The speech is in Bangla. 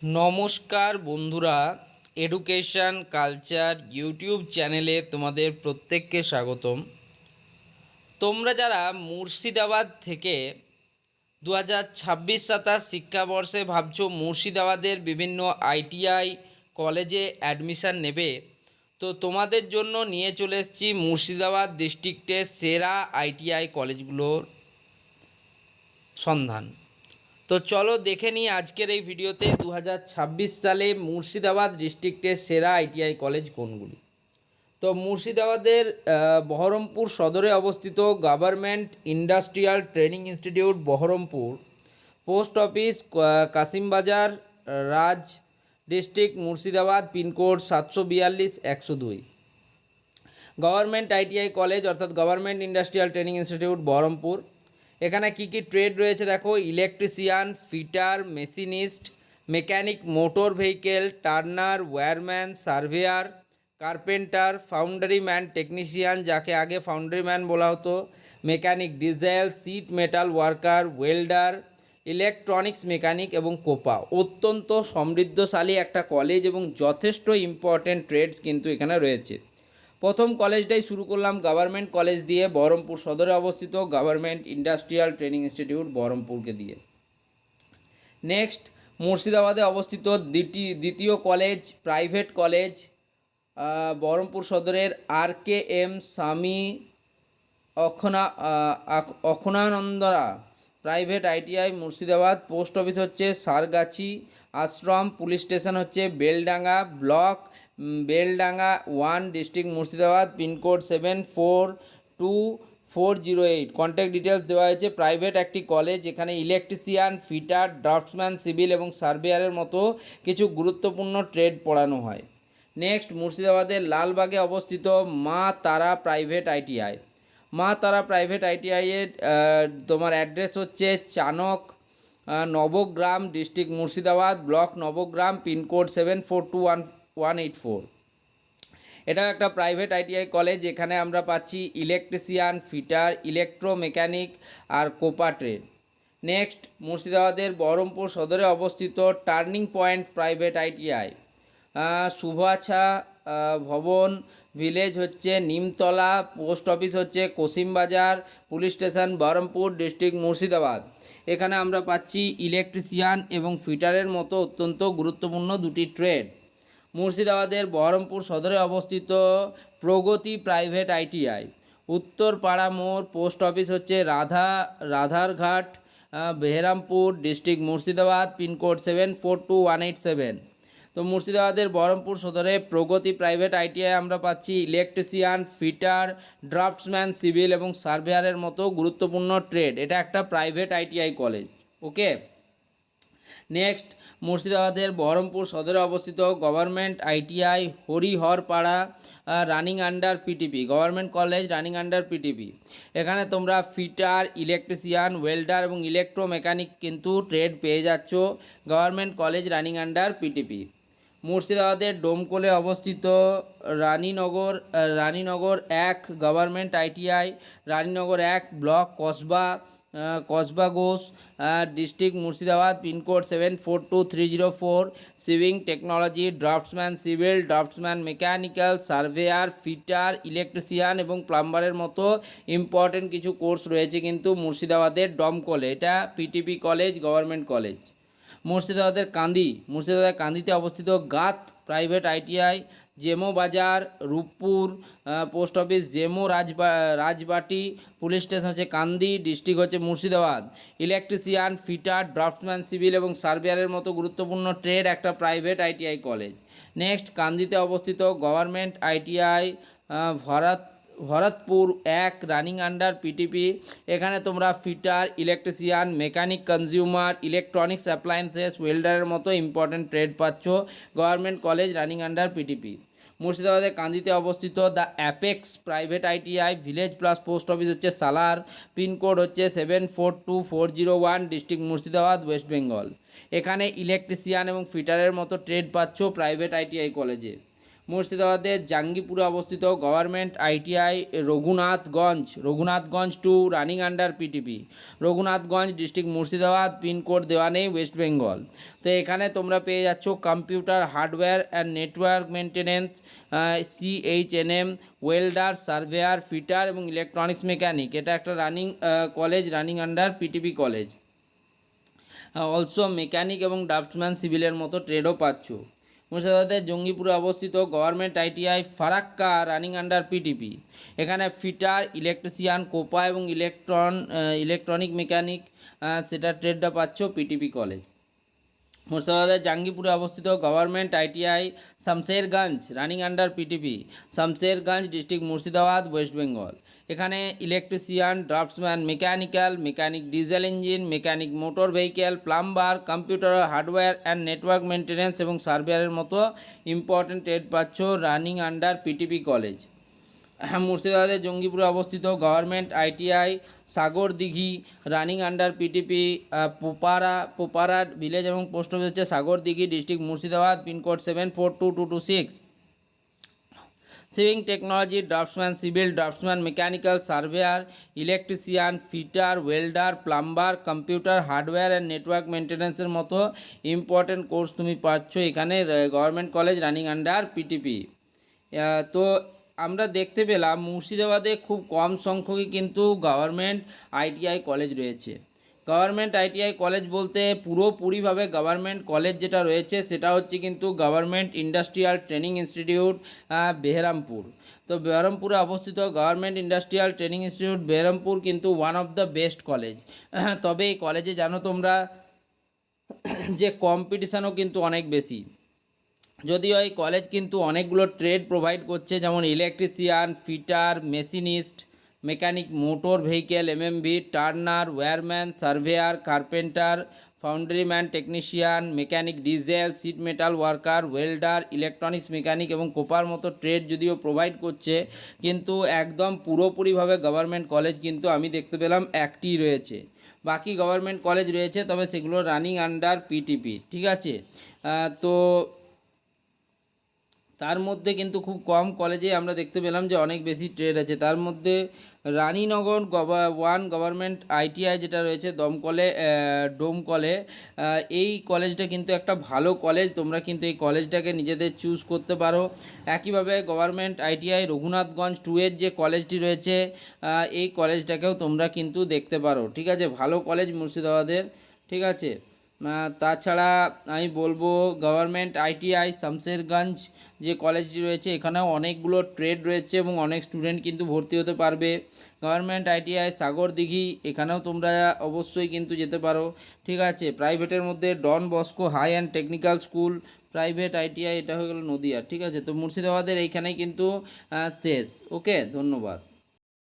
নমস্কার বন্ধুরা, এডুকেশন কালচার ইউটিউব চ্যানেলে তোমাদের প্রত্যেককে স্বাগতম। তোমরা যারা মুর্শিদাবাদ থেকে 2026-27 শিক্ষাবর্ষে ভাবছো মুর্শিদাবাদের বিভিন্ন আইটিআই কলেজে অ্যাডমিশান নেবে, তো তোমাদের জন্য নিয়ে চলে এসেছি মুর্শিদাবাদ ডিস্ট্রিক্টের সেরা আইটিআই কলেজগুলোর সন্ধান। তো চলো দেখে নিই আজকের এই ভিডিওতে 2026 সালে মুর্শিদাবাদ ডিস্ট্রিক্টের সেরা আইটিআই কলেজ কোনগুলি। তো মুর্শিদাবাদের বহরমপুর সদরে অবস্থিত government industrial training institute Baharampur, post office Kasimbazar, রাজ district Murshidabad, pincode 742-102। Government ITI college অর্থাৎ government industrial training institute Baharampur. এখানে কি কি ট্রেড রয়েছে দেখো: electrician, fitter, machinist, mechanic motor vehicle, turner, wireman, surveyor, carpenter, foundry man technician, যাকে আগে ফাউন্ডারি ম্যান বলা হতো, mechanic diesel, sheet metal worker, welder, electronics mechanic এবং কোপা। অত্যন্ত সমৃদ্ধশালী একটা কলেজ এবং যথেষ্ট ইম্পর্টেন্ট ট্রেডস কিন্তু এখানে রয়েছে। প্রথম কলেজটাই শুরু করলাম গভর্নমেন্ট কলেজ দিয়ে, বহরমপুর সদরে অবস্থিত গভর্নমেন্ট ইন্ডাস্ট্রিয়াল ট্রেনিং ইনস্টিটিউট বহরমপুরকে দিয়ে। নেক্সট, মুর্শিদাবাদে অবস্থিত দ্বিতীয় কলেজ, প্রাইভেট কলেজ, বহরমপুর সদরের RKM স্বামী অখনানন্দরা private ITI Murshidabad. Post office হচ্ছে সারগাছি আশ্রম, পুলিশ স্টেশন হচ্ছে Beldanga, block Beldanga 1, district Murshidabad, pincode 742408। Contact details দেওয়া হয়েছে। প্রাইভেট একটি কলেজ, এখানে ইলেকট্রিশিয়ান, ফিটার, ড্রাফটসম্যান, সিভিল এবং সার্ভেয়ারের মতো কিছু গুরুত্বপূর্ণ ট্রেড পড়ানো হয়। নেক্সট, মুর্শিদাবাদের লালবাগে অবস্থিত মা তারা প্রাইভেট আইটিআই। মা তারা প্রাইভেট আইটিআইয়ের তোমার অ্যাড্রেস হচ্ছে Chanak Nabagram, district Murshidabad, block Nabagram, pin code 742184। এটাও একটা প্রাইভেট আইটিআই কলেজ। এখানে আমরা পাচ্ছি ইলেকট্রিশিয়ান, ফিটার, ইলেকট্রোমেকানিক আর কোপা ট্রেড। নেক্সট, মুর্শিদাবাদের বহরমপুর সদরে অবস্থিত turning point private ITI. Subhechha Bhavan, village হচ্ছে নিমতলা, পোস্ট অফিস হচ্ছে Kasimbazar, police station Baharampur, district Murshidabad. এখানে আমরা পাচ্ছি ইলেকট্রিশিয়ান এবং ফিটারের মতো অত্যন্ত গুরুত্বপূর্ণ দুটি ট্রেড। মুর্শিদাবাদের বহরমপুর সদরে অবস্থিত প্রগতি প্রাইভেট আইটিআই। উত্তরপাড়া মোড়, পোস্ট অফিস হচ্ছে রাধারঘাট, বেহরামপুর, ডিস্ট্রিক্ট মুর্শিদাবাদ, পিনকোড 742187। তো মুর্শিদাবাদের বহরমপুর সদরে প্রগতি প্রাইভেট আইটিআই আমরা পাচ্ছি ইলেকট্রিশিয়ান, ফিটার, ড্রাফটসম্যান, সিভিল এবং সার্ভেয়ারের মতো গুরুত্বপূর্ণ ট্রেড। এটা একটা প্রাইভেট আইটিআই কলেজ। ওকে। নেক্সট, মুর্শিদাবাদের বহরমপুর সদরে অবস্থিত government ITI Hariharpara, running under PTP, government college running under PTP. এখানে তোমরা ফিটার, ইলেকট্রিশিয়ান, ওয়েল্ডার এবং ইলেকট্রোমেকানিক কিন্তু ট্রেড পেয়ে যাচ্ছ, government college running under PTP. মুর্শিদাবাদের ডোমকলে অবস্থিত Raninagar 1 government ITI, Raninagar 1, block Kasba Ghosh, district Murshidabad, pin code 742304। Sewing technology, draftsman civil, draftsman mechanical, surveyor, fitter, electrician এবং প্লাম্বারের মতো ইম্পর্টেন্ট কিছু কোর্স রয়েছে কিন্তু মুর্শিদাবাদের ডমকলে। এটা পিটিপি কলেজ, গভর্নমেন্ট কলেজ। মুর্শিদাবাদের কান্দিতে অবস্থিত গাত private ITI, Jemo Bazar, Rupur, post office Jemo Rajbati, police station হচ্ছে কান্দি, ডিস্ট্রিক্ট হচ্ছে Murshidabad. Electrician, fitter, draftsman, civil এবং সার্ভেয়ারের মতো গুরুত্বপূর্ণ ট্রেড একটা প্রাইভেট আইটিআই কলেজ। নেক্সট, কান্দিতে অবস্থিত government ITI Bharatpur 1 running under PTP. এখানে তোমরা fitter, electrician, mechanic, consumer, electronics appliances, ওয়েল্ডারের মতো ইম্পর্টেন্ট ট্রেড পাচ্ছ, government college running under PTP. মুর্শিদাবাদের কান্দিতে অবস্থিত the apex private ITI, village plus post office হচ্ছে সালার, পিনকোড হচ্ছে 742401, ডিস্ট্রিক্ট মুর্শিদাবাদ, ওয়েস্ট বেঙ্গল। এখানে ইলেকট্রিশিয়ান এবং ফিটারের মতো ট্রেড পাচ্ছ প্রাইভেট আইটিআই কলেজে। মুর্শিদাবাদের জাঙ্গিপুরে অবস্থিত government ITI Raghunathganj to running under PTP, Raghunathganj district Murshidabad, pin code দেওয়া নেই, ওয়েস্ট বেঙ্গল। তো এখানে তোমরা পেয়ে যাচ্ছ computer hardware and network maintenance, CHNM, welder, surveyor, fitter এবং ইলেকট্রনিক্স মেকানিক। এটা একটা college, running under PTP college. Also mechanic এবং ড্রাফটসম্যান সিভিলের মতো ট্রেডও পাচ্ছ। মুর্শিদাবাদের জঙ্গিপুরে অবস্থিত government ITI Farakka, running under PTP. এখানে ফিটার, ইলেকট্রিশিয়ান, কোপা এবং ইলেকট্রনিক মেকানিক সেটা ট্রেডটা পাচ্ছ পিটিপি কলেজ। মুর্শিদাবাদের জাঙ্গিপুরে অবস্থিত government ITI Shamsherganj, running under PTP, Shamsherganj district Murshidabad, West Bengal. এখানে electrician, draftsman, mechanic diesel engine, mechanic motor vehicle, plumber, computer hardware and network maintenance এবং সার্ভেয়ারের মতো ইম্পর্টেন্ট ট্রেড পাচ্ছ রানিং আন্ডার পিটিপি কলেজ। মুর্শিদাবাদের জঙ্গিপুরে অবস্থিত government ITI Sagardighi, running under PTP, Popara village এবং পোস্ট অফিস হচ্ছে Sagardighi, district Murshidabad, pin code 742226। Sewing technology, draftsman civil, draftsman mechanical, surveyor, electrician, fitter, welder, plumber, computer hardware and network মেনটেন্যান্সের মতো ইম্পর্টেন্ট কোর্স তুমি পাচ্ছ এখানে government college, running under PTP. তো আমরা দেখতে পেলাম মুর্শিদাবাদে খুব কম সংখ্যকই কিন্তু গভর্নমেন্ট আইটিআই কলেজ রয়েছে। গভর্নমেন্ট আইটিআই কলেজ বলতে পুরোপুরিভাবে গভর্নমেন্ট কলেজ যেটা রয়েছে সেটা হচ্ছে কিন্তু government industrial training institute Berhampur. তো বেহরামপুরে অবস্থিত government industrial training institute Berhampur কিন্তু one of the best college. তবে এই কলেজে জানো তোমরা যে কম্পিটিশানও কিন্তু অনেক বেশি। যদিও এই কলেজ কিন্তু অনেকগুলো ট্রেড প্রোভাইড করছে, যেমন electrician, fitter, machinist, mechanic motor vehicle, MMV, turner, wireman, surveyor, carpenter, foundryman, technician, mechanic diesel, sheet metal worker, welder, electronics mechanic এবং কোপার মতো ট্রেড যদিও প্রোভাইড করছে, কিন্তু একদম পুরোপুরিভাবে গভর্নমেন্ট কলেজ কিন্তু আমি দেখতে পেলাম একটি রয়েছে। বাকি গভর্নমেন্ট কলেজ রয়েছে, তবে সেগুলো রানিং আন্ডার পিটিপি। ঠিক আছে, তো তার মধ্যে কিন্তু খুব কম কলেজে আমরা দেখতে পেলাম যে অনেক বেশি ট্রেড আছে। তার মধ্যে রানীনগর গভর্নমেন্ট আইটিআই যেটা রয়েছে ডোমকলে, এই কলেজটা কিন্তু একটা ভালো কলেজ। তোমরা কিন্তু এই কলেজটাকে নিজেদের চুজ করতে পারো। একইভাবে গভর্নমেন্ট আইটিআই রঘুনাথগঞ্জ 2-এর যে কলেজটি রয়েছে, এই কলেজটাকেও তোমরা কিন্তু দেখতে পারো। ঠিক আছে, ভালো কলেজ মুর্শিদাবাদের। ঠিক আছে, তাছাড়া আমি বলবো গভর্নমেন্ট আইটিআই শামশেরগঞ্জ যে কলেজটি রয়েছে এখানেও অনেকগুলো ট্রেড রয়েছে এবং অনেক স্টুডেন্ট কিন্তু ভর্তি হতে পারবে। গভর্নমেন্ট আইটিআই সাগরদিঘি, এখানেও তোমরা অবশ্যই কিন্তু যেতে পারো। ঠিক আছে, প্রাইভেটের মধ্যে Don Bosco high and technical school private ITI, এটা হয়ে গেল নদিয়া। ঠিক আছে, তো মুর্শিদাবাদের এইখানেই কিন্তু শেষ। ওকে, ধন্যবাদ।